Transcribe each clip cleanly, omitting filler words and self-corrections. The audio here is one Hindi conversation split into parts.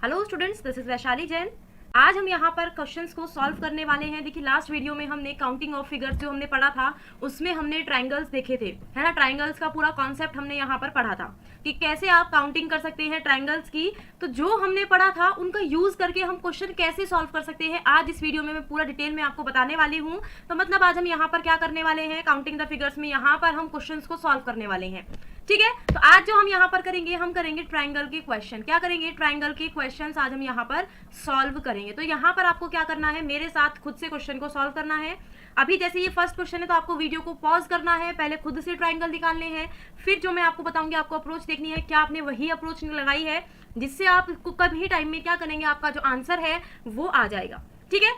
Hello students, this is Vaishali Jain. आज हम यहाँ पर क्वेश्चंस को सॉल्व करने वाले हैं। देखिए, लास्ट वीडियो में हमने काउंटिंग ऑफ फिगर्स जो हमने पढ़ा था उसमें हमने ट्राइंगल्स देखे थे, है ना। ट्राइंगल्स का पूरा कॉन्सेप्ट हमने यहाँ पर पढ़ा था कि कैसे आप काउंटिंग कर सकते हैं ट्राइंगल्स की। तो जो हमने पढ़ा था उनका यूज करके हम क्वेश्चन कैसे सॉल्व कर सकते हैं, आज इस वीडियो में मैं पूरा डिटेल में आपको बताने वाली हूँ। तो मतलब आज हम यहाँ पर क्या करने वाले हैं, काउंटिंग द फिगर्स में यहाँ पर हम क्वेश्चन को सॉल्व करने वाले हैं। ठीक है, तो आज जो हम यहाँ पर करेंगे, हम करेंगे ट्राइंगल के क्वेश्चन। क्या करेंगे? ट्राइंगल के क्वेश्चंस आज हम यहाँ पर सॉल्व करेंगे। तो यहाँ पर आपको क्या करना है, मेरे साथ खुद से क्वेश्चन को सॉल्व करना है। अभी जैसे ये फर्स्ट क्वेश्चन है तो आपको वीडियो को पॉज करना है, पहले खुद से ट्राइंगल निकालने हैं, फिर जो मैं आपको बताऊंगी आपको अप्रोच देखनी है, क्या आपने वही अप्रोच लगाई है जिससे आपको कभी टाइम में क्या करेंगे, आपका जो आंसर है वो आ जाएगा। ठीक है,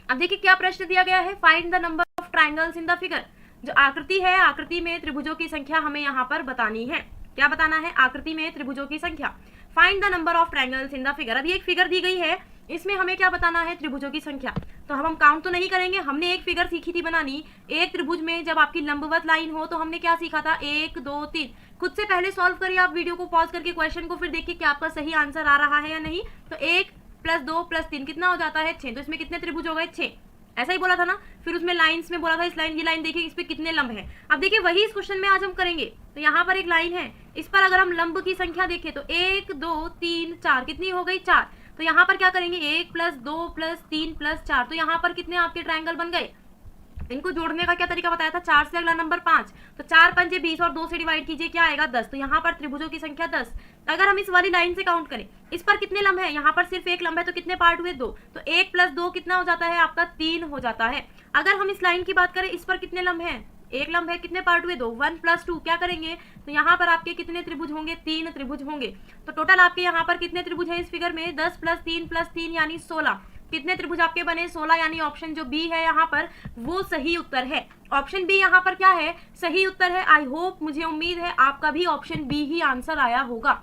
अब देखिए क्या प्रश्न दिया गया है, find the number of triangles in the figure. जो आकृति है, आकृति में त्रिभुजों की संख्या हमें यहाँ पर बतानी है। क्या बताना है? आकृति में त्रिभुजों की संख्या। Find the number of triangles in the figure. अभी एक फिगर दी गई है, इसमें हमें क्या बताना है? त्रिभुजों की संख्या। तो हम काउंट तो नहीं करेंगे, हमने एक फिगर सीखी थी बनानी। एक त्रिभुज में जब आपकी लंबवत लाइन हो तो हमने क्या सीखा था? 1 2 3। खुद से पहले सॉल्व करिए आप वीडियो को पॉज करके क्वेश्चन को, फिर देखिए कि आपका सही आंसर आ रहा है या नहीं। तो 1 + 2 + 3 कितना हो जाता है? 6। तो इसमें कितने त्रिभुज हो गए? 6। ऐसा ही बोला था ना। फिर उसमें लाइंस में बोला था, इस लाइन, ये लाइन देखिए इस पे कितने लंब हैं। अब देखिए वही इस क्वेश्चन में आज हम करेंगे। तो यहाँ पर एक लाइन है, इस पर अगर हम लंब की संख्या देखें तो 1 2 3 4 कितनी हो गई? 4। तो यहाँ पर क्या करेंगे? 1 + 2 + 3 + 4। तो यहाँ पर कितने आपके ट्रायंगल बन गए? इनको जोड़ने का क्या तरीका बताया था? 4 से अगला नंबर 5। तो 4 पंजे 20 और 2 से डिवाइड कीजिए, क्या आएगा? 10। तो यहाँ पर त्रिभुजों की संख्या 10। अगर हम इस वाली लाइन से काउंट करें, इस पर कितने लंब है? यहाँ पर सिर्फ एक लंब है, तो कितने पार्ट हुए? 2। तो 1 + 2 कितना हो जाता है आपका? 3 हो जाता है। अगर हम इस लाइन की बात करें, इस पर कितने लंब है? एक लंब है, कितने पार्ट हुए? 2। 1 + 2 क्या करेंगे? तो यहाँ पर आपके कितने त्रिभुज होंगे? 3 त्रिभुज होंगे। तो टोटल आपके यहाँ पर कितने त्रिभुज हैं इस फिगर में? 10 + 3 + 3 यानी 16। कितने त्रिभुज आपके बने? 16। यानी ऑप्शन जो बी है यहाँ पर वो सही उत्तर है। ऑप्शन बी यहाँ पर क्या है? सही उत्तर है। आई होप, मुझे उम्मीद है आपका भी ऑप्शन बी ही आंसर आया होगा।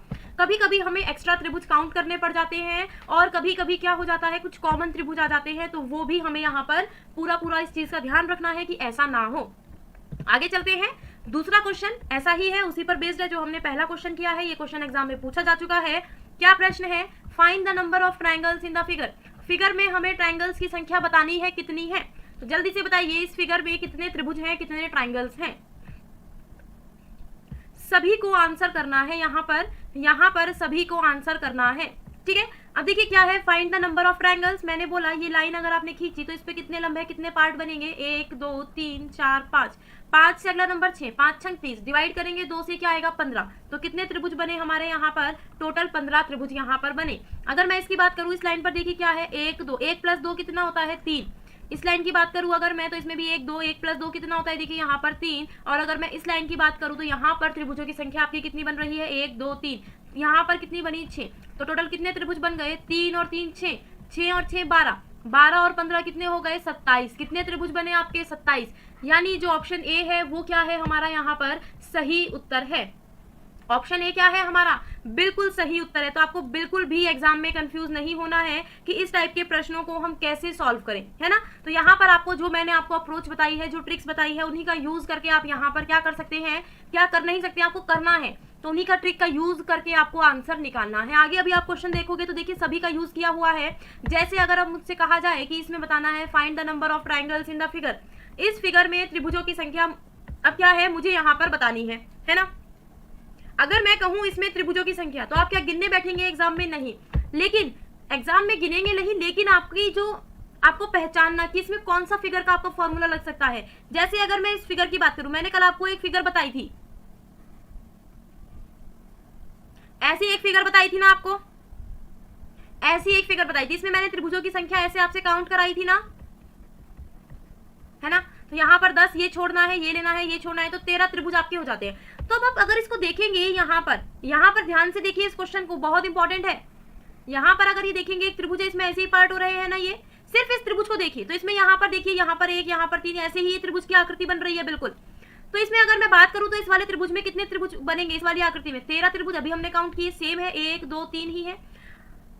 कभी कभी हमें एक्स्ट्रा त्रिभुज काउंट करने पड़ जाते हैं और कभी कभी क्या हो जाता है, कुछ कॉमन त्रिभुज आ जाते हैं, तो वो भी हमें यहाँ पर पूरा इस चीज का ध्यान रखना है कि ऐसा ना हो। आगे चलते हैं। दूसरा क्वेश्चन ऐसा ही है, उसी पर बेस्ड है जो हमने पहला क्वेश्चन किया है। ये क्वेश्चन एग्जाम में पूछा जा चुका है। क्या प्रश्न है? Find the number of triangles in the figure. Figure में हमें ट्राइंगल्स की संख्या बतानी है, कितनी है? तो जल्दी से बताइए, इस फिगर में कितने त्रिभुज हैं, कितने ट्राइंगल्स हैं? सभी को आंसर करना है। यहाँ पर सभी को आंसर करना है। ठीक है, अब देखिए क्या है, find the number of triangles. मैंने बोला ये लाइन अगर आपने खींची तो इस पे कितने लंब है, कितने पार्ट बनेंगे? 1 2 3 4 5। 5 से अगला नंबर 6। 5 × 30 डिवाइड करेंगे 2 से, क्या आएगा? 15। तो कितने त्रिभुज बने हमारे यहाँ पर? टोटल 15 त्रिभुज यहाँ पर बने। अगर मैं इसकी बात करूँ, इस लाइन पर देखिए क्या है? 1 2। 1 + 2 कितना होता है? 3। इस लाइन की बात करूं अगर मैं, तो इसमें भी 1 2। 1 + 2 कितना होता है? देखिए यहाँ पर 3। और अगर मैं इस लाइन की बात करूं तो यहाँ पर त्रिभुजों की संख्या आपकी कितनी बन रही है? 1 2 3। यहाँ पर कितनी बनी? 6। तो टोटल कितने त्रिभुज बन गए? 3 और 3 6। 6 और 6 12। 12 और 15 कितने हो गए? 27। कितने त्रिभुज बने आपके? 27। यानी जो ऑप्शन ए है वो क्या है हमारा यहाँ पर? सही उत्तर है। ऑप्शन ए क्या है हमारा? बिल्कुल सही उत्तर है। तो आपको बिल्कुल भी एग्जाम में कंफ्यूज नहीं होना है कि इस टाइप के प्रश्नों को हम कैसे सॉल्व करें, है ना। तो यहाँ पर आपको जो मैंने आपको अप्रोच बताई है, जो ट्रिक्स बताई है, उन्हीं का यूज करके आप यहाँ पर क्या कर सकते हैं, क्या कर नहीं सकते, आपको करना है। तो उन्हीं का ट्रिक का यूज करके आपको आंसर निकालना है। आगे अभी आप क्वेश्चन देखोगे तो देखिए सभी का यूज किया हुआ है। जैसे अगर अब मुझसे कहा जाए कि इसमें बताना है find the number of triangles in the figure. इस फिगर में त्रिभुजों की संख्या अब क्या है, मुझे यहाँ पर बतानी है ना। अगर मैं कहूं इसमें त्रिभुजों की संख्या, तो आप क्या गिनने बैठेंगे एग्जाम में? नहीं। लेकिन एग्जाम में गिनेंगे नहीं, लेकिन आपकी जो आपको पहचानना कि इसमें कौन सा फिगर का आपको फॉर्मूला लग सकता है। जैसे अगर मैं इस फिगर की बात करूं, मैंने कल आपको एक फिगर बताई थी, ऐसी एक फिगर बताई थी ना आपको, ऐसी एक फिगर बताई थी। इसमें मैंने त्रिभुजों की संख्या ऐसे आपसे काउंट कराई थी ना, है ना। तो यहाँ पर 10, ये छोड़ना है, ये लेना है, ये छोड़ना है, तो 13 त्रिभुज आपके हो जाते हैं। तो अब आप अगर इसको देखेंगे यहाँ पर ध्यान से देखिए इस क्वेश्चन को, बहुत इंपॉर्टेंट है। यहाँ पर अगर ये देखेंगे एक त्रिभुज है, इसमें ऐसे ही पार्ट हो रहे हैं ना, ये सिर्फ इस त्रिभुज को देखिए। तो इसमें यहाँ पर देखिए, यहाँ पर 1, यहाँ पर 3, ऐसे ही ये त्रिभुज की आकृति बन रही है बिल्कुल। तो इसमें अगर मैं बात करूं तो इस वाले त्रिभुज में कितने त्रिभुज बनेंगे? इस वाली आकृति में 13 त्रिभुज अभी हमने काउंट किए, सेम है, 1 2 3 ही है।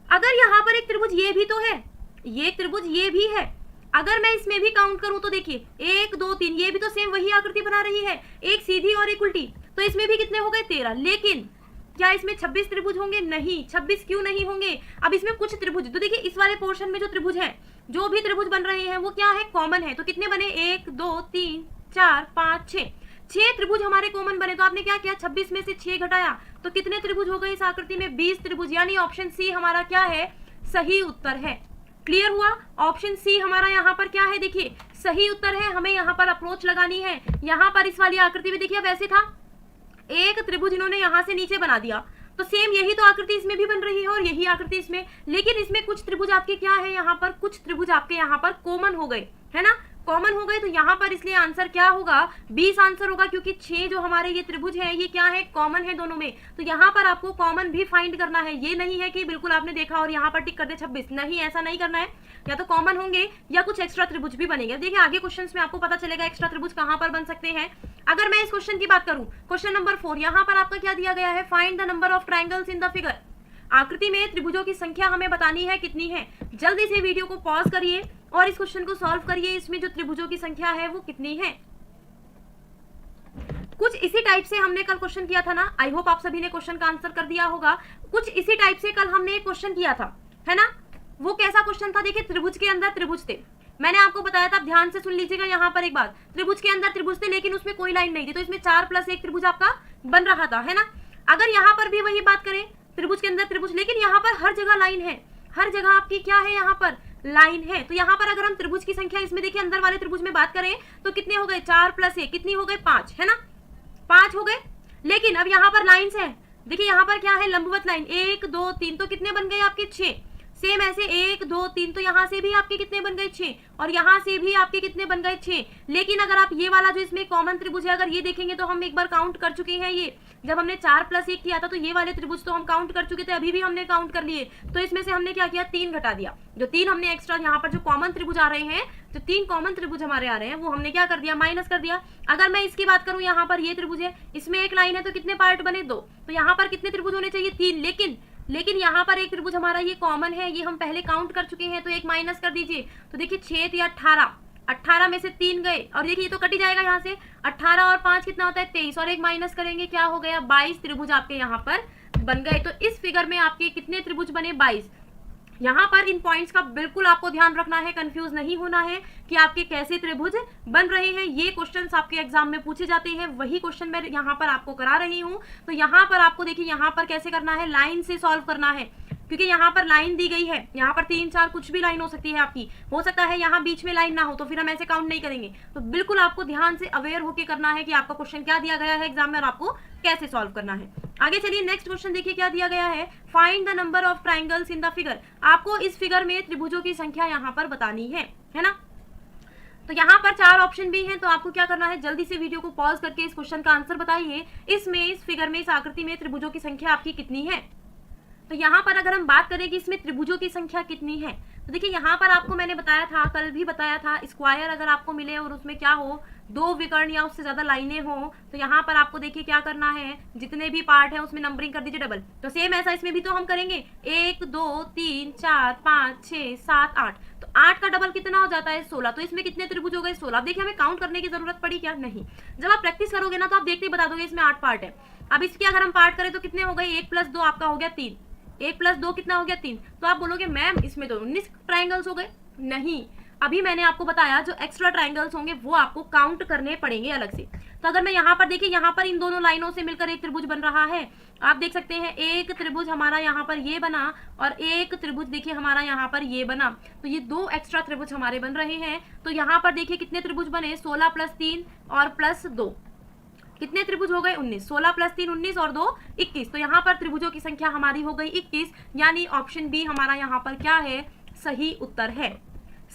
अगर यहाँ पर एक त्रिभुज ये भी तो है, ये त्रिभुज ये भी है, अगर मैं इसमें भी काउंट करूं तो देखिए 1 2 3, ये भी तो सेम वही आकृति बना रही है, एक सीधी और एक उल्टी। तो इसमें भी कितने हो गए? 13। लेकिन क्या इसमें 26 त्रिभुज होंगे? नहीं। 26 क्यों नहीं होंगे? अब इसमें कुछ त्रिभुज, तो देखिए इस वाले पोर्शन में जो त्रिभुज है, जो भी त्रिभुज बन रहे हैं वो क्या है? कॉमन है। तो कितने बने? 1 2 3 4 5 6, 6 त्रिभुज हमारे कॉमन बने। तो आपने क्या किया? 26 में से 6 घटाया तो कितने त्रिभुज हो गए इस आकृति में? 20 त्रिभुज। यानी ऑप्शन सी हमारा क्या है? सही उत्तर है। क्लियर हुआ? ऑप्शन सी हमारा यहाँ पर क्या है? देखिए सही उत्तर है। हमें यहाँ पर अप्रोच लगानी है। यहाँ पर इस वाली आकृति में देखिए वैसे था, एक त्रिभुज इन्होंने यहाँ से नीचे बना दिया, तो सेम यही तो आकृति इसमें भी बन रही है और यही आकृति इसमें, लेकिन इसमें कुछ त्रिभुज आपके क्या है? यहाँ पर कुछ त्रिभुज आपके यहाँ पर कॉमन हो गए, है ना? कॉमन हो गए तो यहाँ पर इसलिए आंसर क्या होगा? 20 आंसर होगा, क्योंकि 6 जो हमारे ये त्रिभुज हैं ये क्या है? कॉमन है दोनों में। तो यहाँ पर आपको कॉमन भी फाइंड करना है। ये नहीं है कि बिल्कुल आपने देखा और यहाँ पर टिक कर दे 26, नहीं, ऐसा नहीं करना है। या तो कॉमन होंगे या कुछ एक्स्ट्रा त्रिभुज भी बनेंगे। देखिए आगे क्वेश्चन में आपको पता चलेगा एक्स्ट्रा त्रिभुज कहाँ पर बन सकते हैं। अगर मैं इस क्वेश्चन की बात करूं, क्वेश्चन नंबर 4, यहाँ पर आपका क्या दिया गया है? Find the number of triangles in the figure. आकृति में त्रिभुजों की संख्या हमें बतानी है कितनी है। जल्दी से वीडियो को पॉज करिए और इस क्वेश्चन को सॉल्व करिए। इसमें जो त्रिभुजों की संख्या है वो कितनी है? कुछ इसी टाइप से हमने कल क्वेश्चन किया था ना। आई होप आप सभी ने क्वेश्चन का आंसर कर दिया होगा। कुछ इसी टाइप से कल हमने एक क्वेश्चन किया था, है ना? वो कैसा क्वेश्चन था? देखिए त्रिभुज के अंदर त्रिभुज थे। मैंने आपको बताया था, ध्यान से सुन लीजिएगा यहाँ पर एक बात। त्रिभुज के अंदर त्रिभुज थे लेकिन उसमें कोई लाइन नहीं थी, तो इसमें 4+1 त्रिभुज आपका बन रहा था, है ना? अगर यहाँ पर भी वही बात करें, त्रिभुज के अंदर त्रिभुज, लेकिन यहाँ पर हर जगह लाइन है, हर जगह आपकी क्या है? यहाँ पर लाइन है। तो यहाँ पर अगर हम त्रिभुज की संख्या इसमें देखिए अंदर वाले त्रिभुज में बात करें तो कितने हो गए? 4+1 कितनी हो गए? 5, है ना? 5 हो गए। लेकिन अब यहाँ पर लाइन्स है, देखिए यहाँ पर क्या है? लंबवत लाइन 1 2 3, तो कितने बन गए आपके? 6। सेम ऐसे 1 2 3, तो यहाँ से भी आपके कितने बन गए? 6, और यहाँ से भी आपके कितने बन गए? 6। लेकिन अगर आप ये वाला जो इसमें कॉमन त्रिभुज है, अगर ये देखेंगे तो हम एक बार काउंट कर चुके हैं। ये जब हमने 4+1 किया था तो ये वाले त्रिभुज तो हम काउंट कर चुके थे, अभी भी हमने काउंट कर लिए। तो इसमें से हमने क्या किया? 3 घटा दिया। जो 3 हमने एक्स्ट्रा यहाँ पर जो कॉमन त्रिभुज आ रहे हैं, जो 3 कॉमन त्रिभुज हमारे आ रहे हैं, वो हमने क्या कर दिया? माइनस कर दिया। अगर मैं इसकी बात करूं, यहाँ पर ये त्रिभुज है, इसमें एक लाइन है, तो कितने पार्ट बने? 2। तो यहाँ पर कितने त्रिभुज होने चाहिए? 3। लेकिन यहाँ पर एक त्रिभुज हमारा ये कॉमन है, ये हम पहले काउंट कर चुके हैं, तो एक माइनस कर दीजिए। तो देखिए 6 या 18 में से 3 गए, और देखिए ये तो कट ही जाएगा यहाँ से। 18 और 5 कितना होता है? 23, और एक माइनस करेंगे, क्या हो गया? 22 त्रिभुज आपके यहाँ पर बन गए। तो इस फिगर में आपके कितने त्रिभुज बने? 22। यहाँ पर इन पॉइंट्स का बिल्कुल आपको ध्यान रखना है, कंफ्यूज नहीं होना है कि आपके कैसे त्रिभुज बन रहे हैं। ये क्वेश्चंस आपके एग्जाम में पूछे जाते हैं, वही क्वेश्चन मैं यहाँ पर आपको करा रही हूँ। तो यहाँ पर आपको देखिए यहाँ पर कैसे करना है? लाइन से सॉल्व करना है, क्योंकि यहाँ पर लाइन दी गई है। यहाँ पर 3 4 कुछ भी लाइन हो सकती है आपकी, हो सकता है यहाँ बीच में लाइन ना हो, तो फिर हम ऐसे काउंट नहीं करेंगे। तो बिल्कुल आपको ध्यान से अवेयर होकर करना है कि आपका क्वेश्चन क्या दिया गया है एग्जाम में और आपको कैसे सॉल्व करना है। आगे चलिए नेक्स्ट क्वेश्चन देखिए क्या दिया गया है। Find the number of triangles in the figure. आपको इस फिगर में त्रिभुजों की संख्या यहाँ पर बतानी है ना? तो यहाँ पर 4 ऑप्शन भी हैं, तो आपको क्या करना है? जल्दी से वीडियो को पॉज करके इस क्वेश्चन का आंसर बताइए। इसमें इस फिगर में, इस आकृति में त्रिभुजों की संख्या आपकी कितनी है? तो यहाँ पर अगर हम बात करें कि इसमें त्रिभुजों की संख्या कितनी है, तो देखिए यहाँ पर आपको मैंने बताया था, कल भी बताया था, स्क्वायर अगर आपको मिले और उसमें क्या हो? 2 विकर्ण या उससे ज्यादा लाइनें हो, तो यहाँ पर आपको देखिए क्या करना है? जितने भी पार्ट है उसमें नंबरिंग कर दीजिए डबल। तो सेम ऐसा इसमें भी तो हम करेंगे, 1 2 3 4 5 6 7 8, तो 8 का डबल कितना हो जाता है? 16। तो इसमें कितने त्रिभुज हो गए? 16। अब देखिए हमें काउंट करने की जरूरत पड़ी क्या? नहीं। जब आप प्रैक्टिस करोगे ना तो आप देखते ही बता दोगे इसमें 8 पार्ट है। अब इसके अगर हम पार्ट करें तो कितने हो गए? 1 + 2 आपका हो गया 3, 1 + 2 कितना हो गया? 3। तो आप बोलोगे मैम इसमें तो 19 ट्राइंगल्स हो गए। नहीं, अभी मैंने आपको बताया जो एक्स्ट्रा ट्राइंगल्स होंगे वो आपको काउंट करने पड़ेंगे अलग से। तो अगर मैं यहाँ पर देखिए, यहाँ पर इन दोनों लाइनों से मिलकर एक त्रिभुज बन रहा है। आप देख सकते हैं एक त्रिभुज हमारा यहाँ पर ये बना और एक त्रिभुज देखिए हमारा यहाँ पर ये बना, तो ये 2 एक्स्ट्रा त्रिभुज हमारे बन रहे हैं। तो यहाँ पर देखिए कितने त्रिभुज बने? 16 + 3 और +2, कितने त्रिभुज हो गए? 19। 16 + 3 19 और 2 21। तो यहाँ पर त्रिभुजों की संख्या हमारी हो गई 21, यानी ऑप्शन बी हमारा यहाँ पर क्या है? सही उत्तर है।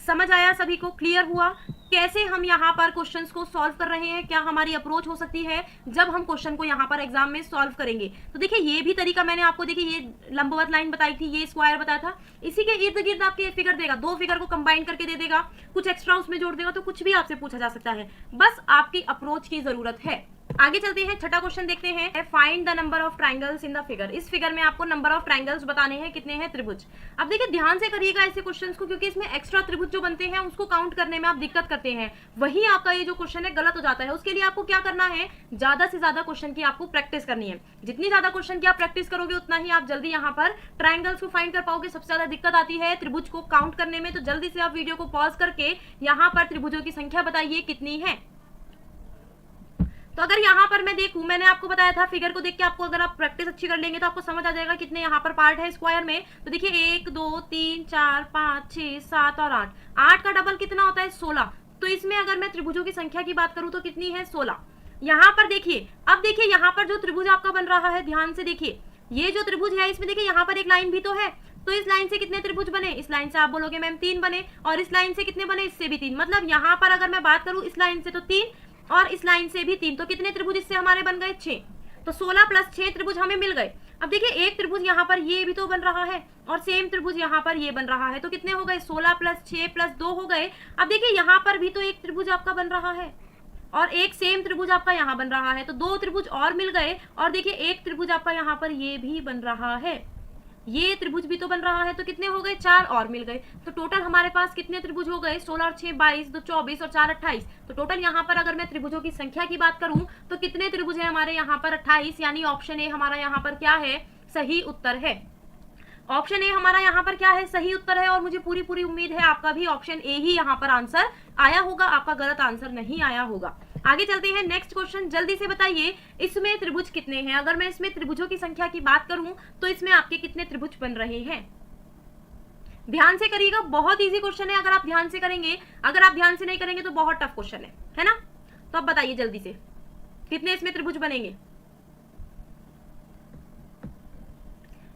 समझ आया सभी को? क्लियर हुआ कैसे हम यहाँ पर क्वेश्चंस को सॉल्व कर रहे हैं? क्या हमारी अप्रोच हो सकती है जब हम क्वेश्चन को यहाँ पर एग्जाम में सॉल्व करेंगे? तो देखिए ये भी तरीका मैंने आपको, देखिए ये लंबवत लाइन बताई थी, ये स्क्वायर बताया था, इसी के इर्द गिर्द आपके फिगर देगा, 2 फिगर को कंबाइन करके दे देगा, कुछ एक्स्ट्रा उसमें जोड़ देगा, तो कुछ भी आपसे पूछा जा सकता है, बस आपकी अप्रोच की जरूरत है। आगे चलते हैं, छठा क्वेश्चन देखते हैं। Find the number of triangles in the figure. इस फिगर में आपको नंबर ऑफ ट्राइंगल्स बताने हैं, कितने हैं त्रिभुज। अब देखिए ध्यान से करिएगा ऐसे क्वेश्चंस को, क्योंकि इसमें एक्स्ट्रा त्रिभुज जो बनते हैं उसको काउंट करने में आप दिक्कत करते करते हैं, वही आपका ये जो क्वेश्चन है गलत हो जाता है। उसके लिए आपको क्या करना है, ज्यादा से ज्यादा क्वेश्चन की आपको प्रैक्टिस करनी है। जितनी ज्यादा क्वेश्चन की आप प्रैक्टिस करोगे उतना ही आप जल्दी यहाँ पर ट्राइंगल्स को फाइंड कर पाओगे। सबसे ज्यादा दिक्कत आती है त्रिभुज को काउंट करने में, तो जल्दी से आप वीडियो को पॉज करके यहाँ पर त्रिभुजों की संख्या बताइए कितनी है। तो अगर यहाँ पर मैं देखूं, मैंने आपको बताया था फिगर को देख के आपको अगर आप प्रैक्टिस अच्छी कर लेंगे तो आपको समझ आ जाएगा कितने यहाँ पर पार्ट है स्क्वायर में। तो देखिए 1 2 3 4 5 6 7 और 8, 8 का डबल कितना होता है 16। तो इसमें अगर मैं त्रिभुजों की संख्या की बात करूं तो कितनी है 16। यहाँ पर देखिए, अब देखिए यहाँ पर जो त्रिभुज आपका बन रहा है, ध्यान से देखिए, ये जो त्रिभुज है इसमें देखिए यहाँ पर एक लाइन भी तो है। तो इस लाइन से कितने त्रिभुज बने, इस लाइन से आप बोलोगे मैम 3 बने, और इस लाइन से कितने बने, इससे भी 3। मतलब यहाँ पर अगर मैं बात करूं इस लाइन से तो 3 और इस लाइन से भी 3, तो कितने त्रिभुज इससे हमारे बन गए 6। तो 16 प्लस 6 त्रिभुज हमें मिल गए। अब देखिए एक त्रिभुज यहाँ पर ये भी तो बन रहा है और सेम त्रिभुज यहाँ पर ये बन रहा है, तो कितने हो गए 16 प्लस 6 प्लस 2 हो गए। अब देखिए यहाँ पर भी तो एक त्रिभुज आपका बन रहा है और एक सेम त्रिभुज आपका यहाँ बन रहा है, तो 2 त्रिभुज और मिल गए। और देखिए एक त्रिभुज आपका यहाँ पर ये भी बन रहा है, ये त्रिभुज भी तो बन रहा है, तो कितने हो गए 4 और मिल गए। तो टोटल हमारे पास कितने त्रिभुज हो गए, 16 और 6 22, 2 24 और 4 28। तो टोटल यहाँ पर अगर मैं त्रिभुजों की संख्या की बात करूं तो कितने त्रिभुज है हमारे यहाँ पर 28, यानी ऑप्शन ए हमारा यहाँ पर क्या है, सही उत्तर है। ऑप्शन ए हमारा यहाँ पर क्या है, सही उत्तर है। और मुझे पूरी उम्मीद है आपका भी ऑप्शन ए ही यहाँ पर आंसर आया होगा, आपका गलत आंसर नहीं आया होगा। आगे चलते हैं नेक्स्ट क्वेश्चन, जल्दी से बताइए इसमें त्रिभुज कितने हैं। अगर मैं इसमें त्रिभुजों की संख्या की बात करूं तो इसमें आपके कितने त्रिभुज बन रहे हैं। ध्यान से करिएगा, बहुत इजी क्वेश्चन है अगर आप ध्यान से करेंगे, अगर आप ध्यान से नहीं करेंगे तो बहुत टफ क्वेश्चन है ना। तो अब बताइए जल्दी से कितने इसमें त्रिभुज बनेंगे,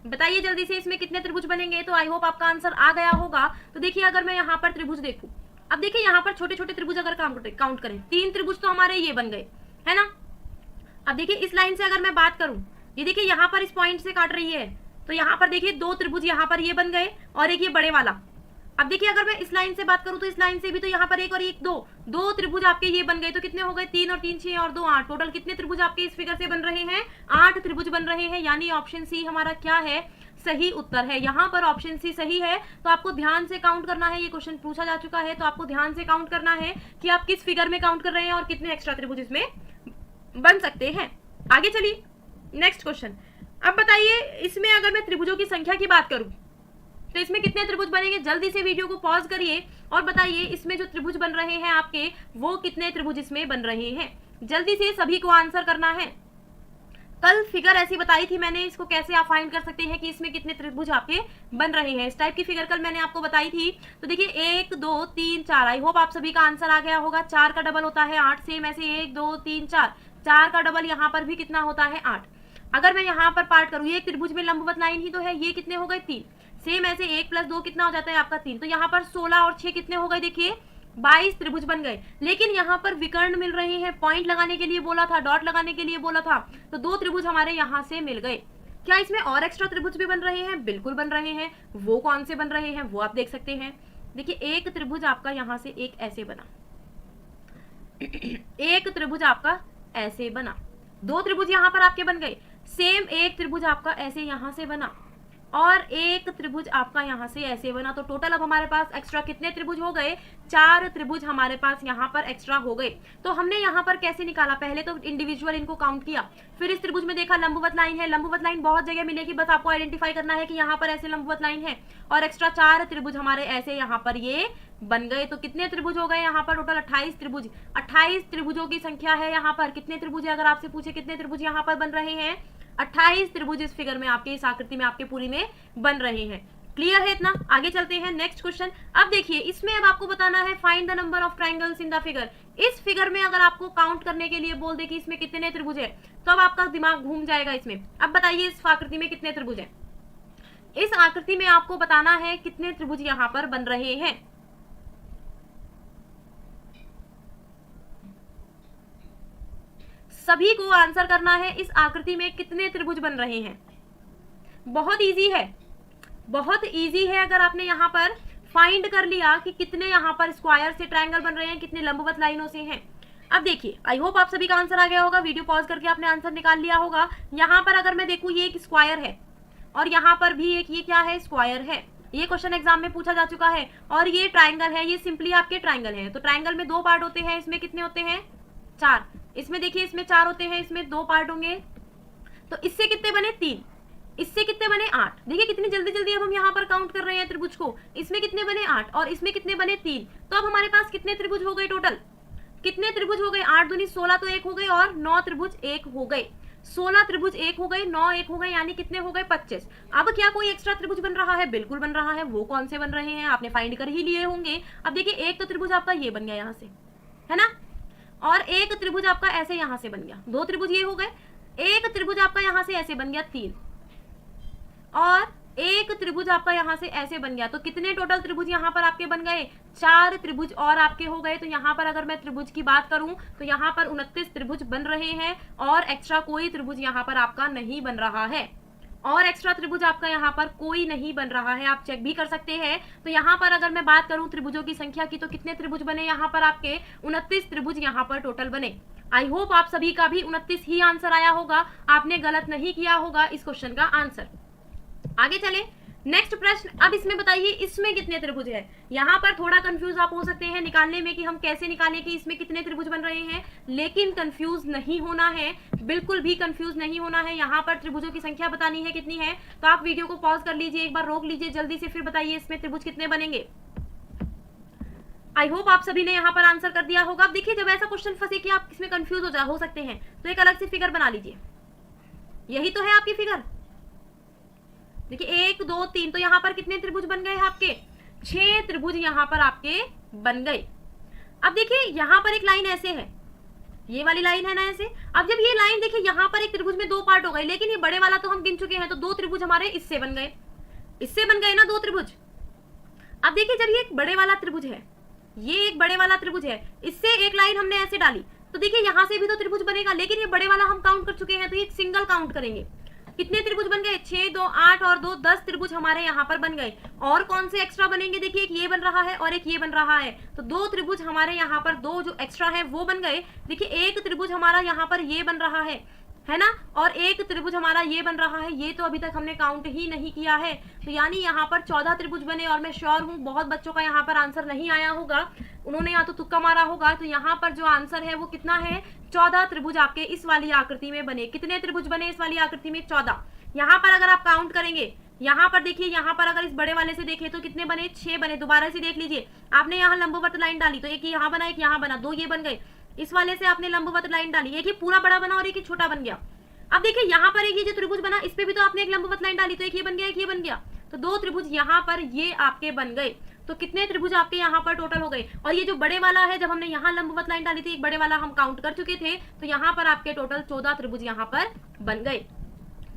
बताइए जल्दी से इसमें कितने त्रिभुज बनेंगे। तो आई होप आपका आंसर आ गया होगा। तो देखिए अगर मैं यहाँ पर त्रिभुज देखूं, अब देखिए यहाँ पर छोटे छोटे त्रिभुज अगर काउंट करें, 3 त्रिभुज तो हमारे ये बन गए, है ना। अब देखिए इस लाइन से अगर मैं बात करूं, ये देखिए यहाँ पर इस पॉइंट से काट रही है, तो यहाँ पर देखिए 2 त्रिभुज यहाँ पर ये बन गए और एक ये बड़े वाला। अब देखिए अगर मैं इस लाइन से बात करूं तो इस लाइन से भी तो यहाँ पर एक और एक 2 त्रिभुज आपके ये बन गए, तो कितने हो गए 3 और 3 6 और 2 8। टोटल कितने त्रिभुज आपके इस फिगर से बन रहे हैं, 8 त्रिभुज बन रहे हैं, यानी ऑप्शन सी हमारा क्या है, सही उत्तर है। यहाँ पर ऑप्शन सी सही है। तो आपको ध्यान से काउंट करना है, ये क्वेश्चन पूछा जा चुका है, तो आपको ध्यान से काउंट करना है कि आप किस फिगर में काउंट कर रहे हैं और कितने एक्स्ट्रा त्रिभुज इसमें बन सकते हैं। आगे चलिए नेक्स्ट क्वेश्चन। अब बताइए इसमें अगर मैं त्रिभुजों की संख्या की बात करूं तो इसमें कितने त्रिभुज बनेंगे। जल्दी से वीडियो को पॉज करिए और बताइए इसमें जो त्रिभुज बन रहे हैं आपके, वो कितने त्रिभुज इसमें बन रहे हैं। जल्दी से सभी को आंसर करना है। कल फिगर ऐसी बताई थी मैंने, इसको कैसे आप फाइंड कर सकते हैं कि इसमें कितने त्रिभुज आपके बन रहे हैं। इस टाइप की फिगर कल मैंने आपको बताई थी। तो देखिए 1 2 3 4, आई होप आप सभी का आंसर आ गया होगा। 4 का डबल होता है 8, सेम ऐसे 1 2 3 4, 4 का डबल यहाँ पर भी कितना होता है 8। अगर मैं यहाँ पर पार्ट करूँ, ये त्रिभुज में लंबवत लाइन ही तो है, ये कितने हो गए 3, सेम ऐसे 1 + 2 कितना हो जाता है आपका 3। तो यहाँ पर 16 और 6 कितने हो गए, देखिए 22 त्रिभुज बन गए। लेकिन यहाँ पर विकर्ण मिल रहे हैं, पॉइंट लगाने के लिए बोला था, डॉट लगाने के लिए बोला था, तो 2 त्रिभुज हमारे यहाँ से मिल गए। क्या इसमें और एक्स्ट्रा त्रिभुज भी बन रहे हैं, बिल्कुल बन रहे हैं। वो कौन से बन रहे हैं वो आप देख सकते हैं। देखिए एक त्रिभुज आपका यहाँ से एक ऐसे बना, एक त्रिभुज आपका ऐसे बना, 2 त्रिभुज यहाँ पर आपके बन गए, सेम एक त्रिभुज आपका ऐसे यहाँ से बना और एक त्रिभुज आपका यहाँ से ऐसे बना। तो टोटल अब हमारे पास एक्स्ट्रा कितने त्रिभुज हो गए, 4 त्रिभुज हमारे पास यहाँ पर एक्स्ट्रा हो गए। तो हमने यहाँ पर कैसे निकाला, पहले तो इंडिविजुअल इनको काउंट किया, फिर इस त्रिभुज में देखा लंबवत लाइन है। लंबवत लाइन बहुत जगह मिलेगी, बस आपको आइडेंटिफाई करना है कि यहाँ पर ऐसे लंबवत लाइन है, और एक्स्ट्रा 4 त्रिभुज हमारे ऐसे यहाँ पर ये बन गए। तो कितने त्रिभुज हो गए यहाँ पर, टोटल 28 त्रिभुज। 28 त्रिभुजों की संख्या है यहाँ पर। कितने त्रिभुज है, अगर आपसे पूछे कितने त्रिभुज यहाँ पर बन रहे हैं, 28 त्रिभुज इस फिगर में आपके, इस आकृति में आपके पूरी में बन रहे हैं। क्लियर है इतना। आगे चलते हैं नेक्स्ट क्वेश्चन। अब देखिए इसमें अब आपको बताना है find the number of triangles in the figure. इस फिगर में अगर आपको काउंट करने के लिए बोल दे कि इसमें कितने त्रिभुज है, तो अब आपका दिमाग घूम जाएगा इसमें। अब बताइए इस आकृति में कितने त्रिभुज है। इस आकृति में आपको बताना है कितने त्रिभुज यहाँ पर बन रहे हैं। सभी को आंसर करना है, इस आकृति में कितने त्रिभुज बन रहे हैं। बहुत इजी है, बहुत इजी है। अगर आपने यहाँ पर फाइंड कर लिया कि कितने यहाँ पर स्क्वायर से ट्रायंगल बन रहे हैं, कितने लंबवत लाइनों से हैं। अब देखिए आई होप आप सभी का आंसर आ गया होगा, वीडियो पॉज करके आपने आंसर निकाल लिया होगा। यहाँ पर अगर मैं देखूँ ये एक स्क्वायर है और यहाँ पर भी एक ये क्या है, स्क्वायर है। ये क्वेश्चन एग्जाम में पूछा जा चुका है। और ये ट्राइंगल है, ये सिंपली आपके ट्राइंगल है। तो ट्राइंगल में 2 पार्ट होते हैं, इसमें कितने होते हैं 4। इसमें देखिए इसमें 4 होते हैं, इसमें 2 पार्ट होंगे। तो इससे कितने बने 3, इससे कितने बने 8। देखिए कितनी जल्दी जल्दी अब हम यहाँ पर काउंट कर रहे हैं त्रिभुज को। इसमें कितने बने 8 और इसमें कितने बने 3। तो अब हमारे पास कितने त्रिभुज हो गए टोटल, कितने त्रिभुज हो गए 8 दूनी 16 तो 1 हो गए और 9 त्रिभुज 1 हो गए। 16 त्रिभुज 1 हो गए, 9 1 हो गए, यानी कितने हो गए 25। अब क्या कोई एक्स्ट्रा त्रिभुज बन रहा है, बिल्कुल बन रहा है। वो कौन से बन रहे हैं आपने फाइंड कर ही लिए होंगे। अब देखिए एक तो त्रिभुज आपका ये बन गया यहाँ से, है ना, और एक त्रिभुज आपका ऐसे यहाँ से बन गया, 2 त्रिभुज ये हो गए। एक त्रिभुज आपका यहाँ से ऐसे बन गया 3 और एक त्रिभुज आपका यहाँ से ऐसे बन गया। तो कितने टोटल त्रिभुज यहाँ पर आपके बन गए, 4 त्रिभुज और आपके हो गए। तो यहाँ पर अगर मैं त्रिभुज की बात करूं तो यहाँ पर 29 त्रिभुज बन रहे हैं और एक्स्ट्रा कोई त्रिभुज यहाँ पर आपका नहीं बन रहा है। और एक्स्ट्रा त्रिभुज आपका यहाँ पर कोई नहीं बन रहा है, आप चेक भी कर सकते हैं। तो यहाँ पर अगर मैं बात करूं त्रिभुजों की संख्या की तो कितने त्रिभुज बने यहाँ पर आपके, 29 त्रिभुज यहाँ पर टोटल बने। आई होप आप सभी का भी 29 ही आंसर आया होगा, आपने गलत नहीं किया होगा इस क्वेश्चन का आंसर। आगे चले नेक्स्ट प्रश्न। अब इसमें बताइए इसमें कितने त्रिभुज है। यहाँ पर थोड़ा कंफ्यूज आप हो सकते हैं निकालने में कि हम कैसे निकालें कि इसमें कितने त्रिभुज बन रहे हैं, लेकिन कंफ्यूज नहीं होना है, बिल्कुल भी कंफ्यूज नहीं होना है। यहाँ पर त्रिभुजों की संख्या बतानी है कितनी है, तो आप वीडियो को पॉज कर लीजिए, एक बार रोक लीजिए जल्दी से, फिर बताइए इसमें त्रिभुज कितने बनेंगे। आई होप आप सभी ने यहाँ पर आंसर कर दिया होगा। अब देखिए जब ऐसा क्वेश्चन फंसे कि आप इसमें कंफ्यूज हो सकते हैं तो एक अलग से फिगर बना लीजिए। यही तो है आपकी फिगर, देखिए 1 2 3। तो यहाँ पर कितने त्रिभुज बन गए आपके, 6 त्रिभुज यहाँ पर आपके बन गए। अब देखिए यहाँ पर एक लाइन ऐसे है, ये वाली लाइन है ना ऐसे। अब जब ये लाइन देखिए यहाँ पर एक त्रिभुज में 2 पार्ट हो गए, लेकिन ये बड़े वाला तो हम गिन चुके हैं, तो 2 त्रिभुज हमारे इससे बन गए, इससे बन गए ना 2 त्रिभुज। अब देखिए जब ये एक बड़े वाला त्रिभुज है, ये एक बड़े वाला त्रिभुज है, इससे एक लाइन हमने ऐसे डाली, तो देखिए यहाँ से भी तो त्रिभुज बनेगा, लेकिन ये बड़े वाला हम काउंट कर चुके हैं, तो ये सिंगल काउंट करेंगे। कितने त्रिभुज बन गए, 6 2 8 और 2 10 त्रिभुज हमारे यहाँ पर बन गए। और कौन से एक्स्ट्रा बनेंगे, देखिए एक ये बन रहा है और एक ये बन रहा है, तो 2 त्रिभुज हमारे यहाँ पर 2 जो एक्स्ट्रा है वो बन गए। देखिए एक त्रिभुज हमारा यहाँ पर ये बन रहा है ना, और एक त्रिभुज हमारा ये बन रहा है, ये तो अभी तक हमने काउंट ही नहीं किया है। तो यानी यहाँ पर 14 त्रिभुज बने। और मैं श्योर हूँ बहुत बच्चों का यहाँ पर आंसर नहीं आया होगा, उन्होंने या तो तुक्का मारा होगा। तो यहाँ पर जो आंसर है वो कितना है, 14 त्रिभुज आपके इस वाली आकृति में बने। कितने त्रिभुज बने इस वाली आकृति में, 14। यहाँ पर अगर आप काउंट करेंगे, यहाँ पर देखिए, यहाँ पर अगर इस बड़े वाले से देखें तो कितने बने, 6 बने। दोबारा से देख लीजिए, आपने यहाँ लंबवत लाइन डाली तो एक यहाँ बना, एक यहाँ बना, 2 ये बन गए। इस वाले से आपने लंबवत लाइन डाली, एक ये पूरा बड़ा बना और एक ये छोटा बन गया। अब देखिए यहाँ पर एक ये जो त्रिभुज बना, इस पे भी तो आपने एक लंबवत लाइन डाली, तो एक ये बन गया, एक ये बन गया, तो 2 त्रिभुज यहाँ पर ये आपके बन गए। तो कितने त्रिभुज आपके यहाँ पर टोटल हो गए। और ये जो बड़े वाला है, जब हमने यहाँ लंबवत लाइन डाली थी, एक बड़े वाला हम काउंट कर चुके थे, तो यहाँ पर आपके टोटल 14 त्रिभुज यहाँ पर बन गए।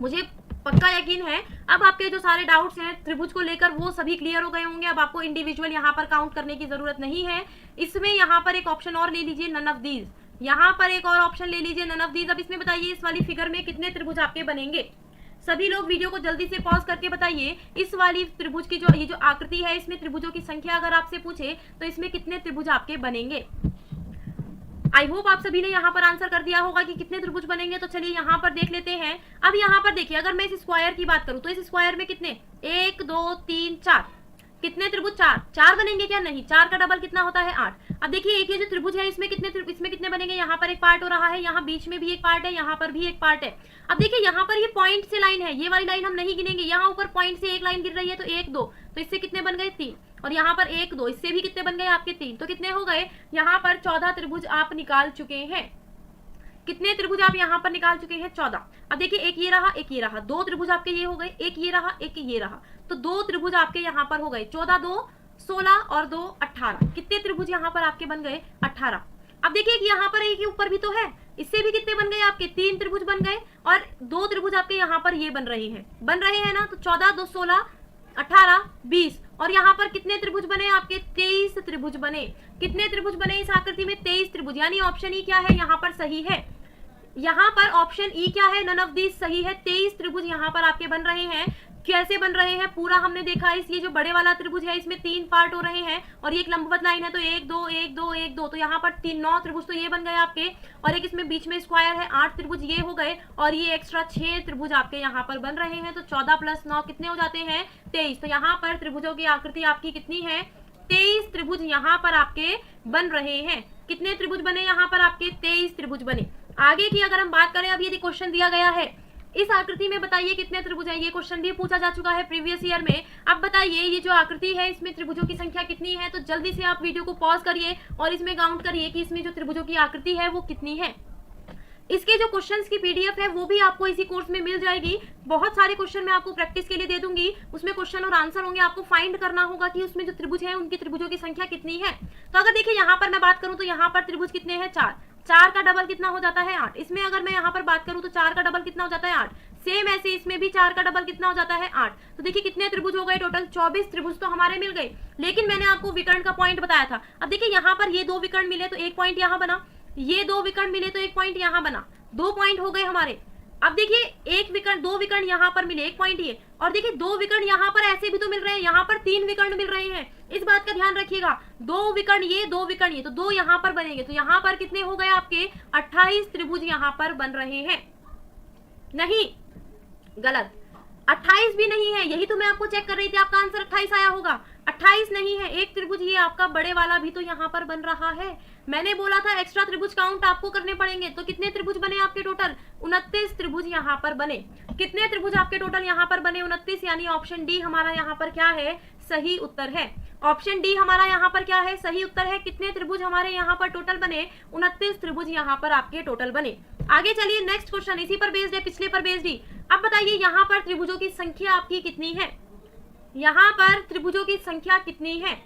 मुझे पक्का यकीन है अब आपके जो सारे डाउट्स हैं त्रिभुज को लेकर वो सभी क्लियर हो गए होंगे। अब आपको इंडिविजुअल यहाँ पर काउंट करने की जरूरत नहीं है। इसमें यहाँ पर एक ऑप्शन और ले लीजिए, नन ऑफ दीज। यहाँ पर एक और ऑप्शन ले लीजिए, नन ऑफ दीज। अब इसमें बताइए इस वाली फिगर में कितने त्रिभुज आपके बनेंगे। सभी लोग वीडियो को जल्दी से पॉज करके बताइए, इस वाली त्रिभुज की जो ये जो आकृति है, इसमें त्रिभुजों की संख्या अगर आपसे पूछे तो इसमें कितने त्रिभुज आपके बनेंगे। आई होप आप सभी ने यहाँ पर आंसर कर दिया होगा कि कितने त्रिभुज बनेंगे। तो चलिए यहाँ पर देख लेते हैं। अब यहाँ पर देखिए, अगर मैं इस स्क्वायर की बात करूं तो इस स्क्वायर में कितने, 1 2 3 4, कितने त्रिभुज, 4 बनेंगे क्या, नहीं, 4 का डबल कितना होता है, 8। अब देखिए एक ये जो त्रिभुज है इसमें कितने बनेंगे, यहाँ पर एक पार्ट हो रहा है, यहाँ बीच में भी एक पार्ट है, यहाँ पर भी एक पार्ट है। अब देखिए यहाँ पर ये पॉइंट से लाइन है, ये वाली लाइन हम नहीं गिनेंगे, यहाँ ऊपर पॉइंट से एक लाइन गिर रही है, तो 1 2, तो इससे कितने बन गए, 3। और यहाँ पर 1 2, इससे भी कितने बन गए आपके, 3। तो कितने हो गए, यहाँ पर 14 त्रिभुज आप निकाल चुके हैं। कितने त्रिभुज आप यहाँ पर निकाल चुके हैं, 14। अब देखिए एक ये रहा, एक ये रहा, 2 त्रिभुज आपके ये हो गए, एक ये रहा, एक ये रहा, तो 2 त्रिभुज आपके यहाँ पर हो गए। 14 2 16 और 2 18, कितने त्रिभुज यहाँ पर आपके बन गए, 18। अब देखिए एक यहाँ पर, एक ऊपर भी तो है, इससे भी कितने बन गए आपके, 3 त्रिभुज बन गए। और 2 त्रिभुज आपके यहाँ पर ये बन रहे हैं ना, तो 14 2 16 18 20। और यहाँ पर कितने त्रिभुज बने आपके, 23 त्रिभुज बने। कितने त्रिभुज बने इस आकृति में, 23 त्रिभुज। यानी ऑप्शन ई क्या है यहाँ पर सही है, यहाँ पर ऑप्शन ई क्या है, नन ऑफ दीज सही है। 23 त्रिभुज यहाँ पर आपके बन रहे हैं। कैसे बन रहे हैं पूरा हमने देखा। इस ये जो बड़े वाला त्रिभुज है इसमें 3 पार्ट हो रहे हैं और ये एक लंबवत लाइन है, तो 1 2 1 2 1 2, तो यहाँ पर 9 त्रिभुज तो ये बन गए आपके, और एक इसमें बीच में स्क्वायर है, 8 त्रिभुज ये हो गए, और ये एक्स्ट्रा 6 त्रिभुज आपके यहाँ पर बन रहे हैं। तो 14 + 9 कितने हो जाते हैं? 23। तो यहाँ पर त्रिभुजों की आकृति आपकी कितनी है? 23 त्रिभुज यहाँ पर आपके बन रहे हैं। कितने त्रिभुज बने यहाँ पर आपके? 23 त्रिभुज बने। आगे की अगर हम बात करें, अब यदि क्वेश्चन दिया गया है इस आकृति में बताइए कितने त्रिभुज हैं, ये क्वेश्चन भी पूछा जा चुका है प्रीवियस ईयर में। अब बताइए ये जो आकृति है इसमें त्रिभुजों की संख्या कितनी है? तो जल्दी से आप वीडियो को पॉज करिए और इसमें काउंट करिए कि इसमें जो त्रिभुजों की आकृति है वो कितनी है। इसके जो क्वेश्चंस की पीडीएफ है वो भी आपको इसी कोर्स में मिल जाएगी। बहुत सारे क्वेश्चन मैं आपको प्रैक्टिस के लिए दे दूंगी, उसमें क्वेश्चन और आंसर होंगे, आपको फाइंड करना होगा कि उसमें जो त्रिभुज है उनकी त्रिभुजों की संख्या कितनी है। तो अगर देखिए यहाँ पर मैं बात करूं तो यहाँ पर त्रिभुज कितने हैं? 4। 4 का डबल कितना हो जाता है? 8। इसमें अगर मैं यहाँ पर बात करूं तो 4 का डबल कितना हो जाता है? 8। सेम ऐसे इसमें भी 4 का डबल कितना हो जाता है? 8। तो देखिए कितने त्रिभुज हो गए टोटल? 24 त्रिभुज तो हमारे मिल गए। लेकिन मैंने आपको विकर्ण का पॉइंट बताया था। अब देखिए यहाँ पर ये 2 विकर्ण मिले तो 1 पॉइंट यहाँ बना, ये 2 विकर्ण मिले तो 1 पॉइंट यहाँ बना, 2 पॉइंट हो गए हमारे। अब देखिए 1 विकर्ण 2 विकर्ण यहाँ पर मिले, 1 पॉइंट ये, और देखिए 2 विकर्ण यहाँ पर ऐसे भी तो मिल रहे हैं, यहाँ पर 3 विकर्ण मिल रहे हैं। इस बात का ध्यान रखिएगा, 2 विकर्ण ये 2 विकर्ण ये, तो 2 यहाँ पर बनेंगे। तो यहाँ पर कितने हो गए आपके? 28 त्रिभुज यहाँ पर बन रहे हैं। नहीं, गलत, 28 भी नहीं है, यही तो मैं आपको चेक कर रही थी, आपका आंसर 28 आया होगा। 28 नहीं है, एक त्रिभुज ये आपका बड़े वाला भी तो यहाँ पर बन रहा है। मैंने बोला था एक्स्ट्रा त्रिभुज काउंट आपको करने पड़ेंगे। तो कितने त्रिभुज बने आपके टोटल? 29 त्रिभुज यहाँ पर बने। कितने त्रिभुज आपके टोटल यहाँ पर बने? 29, यानी ऑप्शन डी हमारा यहाँ पर क्या है? सही उत्तर है। ऑप्शन डी हमारा यहाँ पर क्या है? सही उत्तर है। कितने त्रिभुज हमारे यहाँ पर टोटल बने? 29 त्रिभुज यहाँ पर आपके टोटल बने। आगे चलिए नेक्स्ट क्वेश्चन, इसी पर बेस्ड है, पिछले पर बेस्ड ही। अब बताइए यहाँ पर त्रिभुजों की संख्या आपकी कितनी है? यहाँ पर त्रिभुजों की संख्या कितनी है?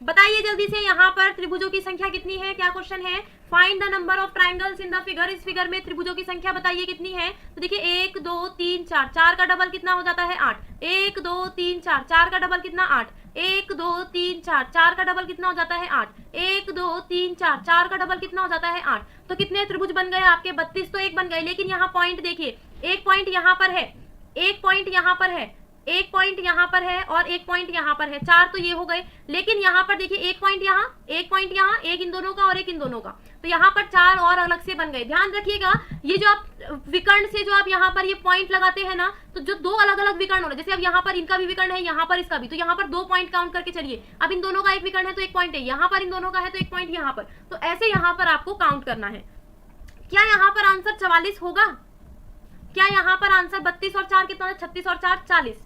बताइए जल्दी से, यहाँ पर त्रिभुजों की संख्या कितनी है? क्या क्वेश्चन है? Find the number of triangles in the figure. इस फिगर में त्रिभुजों की संख्या बताइए कितनी है? तो देखिए 1 2 3 4, 4 का डबल कितना हो जाता है? 8। 1 2 3 4, 4 का डबल कितना? 8। 1 2 3 4, 4 का डबल कितना हो जाता है? 8। 1 2 3 4, 4 का डबल कितना हो जाता है? 8। तो कितने त्रिभुज बन गए आपके? 32 तो एक बन गए। लेकिन यहाँ पॉइंट देखिए, 1 पॉइंट यहाँ पर है, 1 पॉइंट यहाँ पर है, 1 पॉइंट यहाँ पर है और 1 पॉइंट यहाँ पर है, 4 तो ये हो गए। लेकिन यहाँ पर देखिए 1 पॉइंट यहाँ, 1 पॉइंट यहाँ, एक इन दोनों का और एक इन दोनों का, तो यहाँ पर 4 और अलग से बन गए। ध्यान रखिएगा, ये जो आप विकर्ण से जो आप यहाँ पर ये पॉइंट लगाते हैं ना, तो जो 2 अलग अलग विकर्ण हो रहे, जैसे अब यहाँ पर इनका भी विकर्ण है, यहाँ पर इसका भी, तो यहाँ पर 2 पॉइंट काउंट करके चलिए। अब इन दोनों का एक विकर्ण है तो 1 पॉइंट है, यहाँ पर इन दोनों का है तो 1 पॉइंट यहाँ पर, तो ऐसे यहाँ पर आपको काउंट करना है। क्या यहाँ पर आंसर 44 होगा? क्या यहाँ पर आंसर 32 और 4 कितना? 36 और 4 40।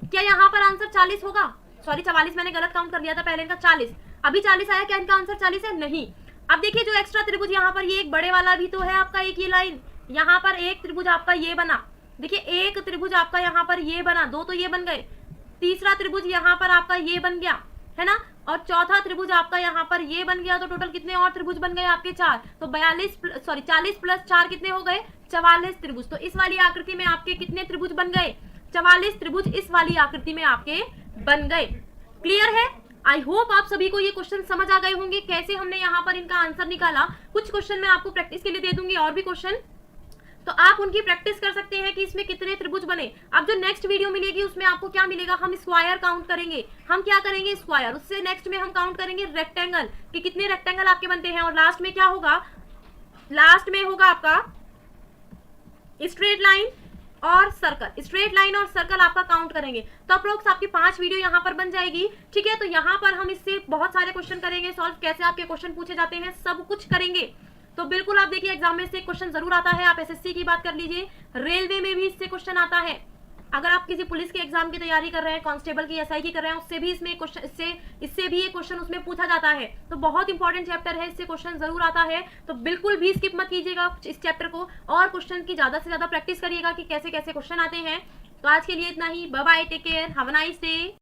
क्या यहाँ पर आंसर 40 होगा? सॉरी 44 मैंने गलत काउंट कर लिया था पहले, इनका 40, अभी 40 आया। क्या इनका आंसर 40 है? नहीं। अब देखिए जो एक्स्ट्रा त्रिभुज यहाँ पर, ये एक बड़े वाला भी तो है आपका, एक ये लाइन, यहाँ पर एक त्रिभुज आपका ये बना, देखिए एक त्रिभुज आपका यहाँ पर ये बना, 2 तो ये बन गए, तीसरा त्रिभुज यहाँ पर आपका ये बन गया है ना, और चौथा त्रिभुज आपका यहाँ पर ये बन गया। तो टोटल कितने और त्रिभुज बन गए आपके? 4। तो 40 + 4 कितने हो गए? 44 त्रिभुज। तो इस वाली आकृति में आपके कितने त्रिभुज बन गए? 44 त्रिभुज इस वाली आकृति में आपके बन गए। क्लियर है? आई होप आप सभी को ये क्वेश्चन समझ आ गए होंगे, कैसे हमने यहाँ पर इनका आंसर निकाला। कुछ क्वेश्चन मैं आपको प्रैक्टिस के लिए दे दूंगी, और भी क्वेश्चन, तो आप उनकी प्रैक्टिस कर सकते हैं कि इसमें कितने त्रिभुज बने। अब जो नेक्स्ट वीडियो मिलेगी उसमें आपको क्या मिलेगा? हम स्क्वायर काउंट करेंगे। हम क्या करेंगे? स्क्वायर। उससे नेक्स्ट में हम काउंट करेंगे रेक्टेंगल, कि कितने रेक्टेंगल आपके बनते हैं। और लास्ट में क्या होगा? लास्ट में होगा आपका स्ट्रेट लाइन और सर्कल। स्ट्रेट लाइन और सर्कल आपका काउंट करेंगे। तो अप्रोक्स आपकी 5 वीडियो यहाँ पर बन जाएगी। ठीक है, तो यहाँ पर हम इससे बहुत सारे क्वेश्चन करेंगे सॉल्व, कैसे आपके क्वेश्चन पूछे जाते हैं सब कुछ करेंगे। तो बिल्कुल आप देखिए एग्जाम में से क्वेश्चन जरूर आता है। आप एसएससी की बात कर लीजिए, रेलवे में भी इससे क्वेश्चन आता है। अगर आप किसी पुलिस के एग्जाम की तैयारी कर रहे हैं, कांस्टेबल की, एसआई की कर रहे हैं, उससे भी इसमें क्वेश्चन, इससे भी एक क्वेश्चन उसमें पूछा जाता है। तो बहुत इंपॉर्टेंट चैप्टर है, इससे क्वेश्चन जरूर आता है। तो बिल्कुल भी स्किप मत कीजिएगा इस चैप्टर को, और क्वेश्चन की ज्यादा से ज्यादा प्रैक्टिस करिएगा कि कैसे कैसे क्वेश्चन आते हैं। तो आज के लिए इतना ही। Bye bye, take care, have a nice day.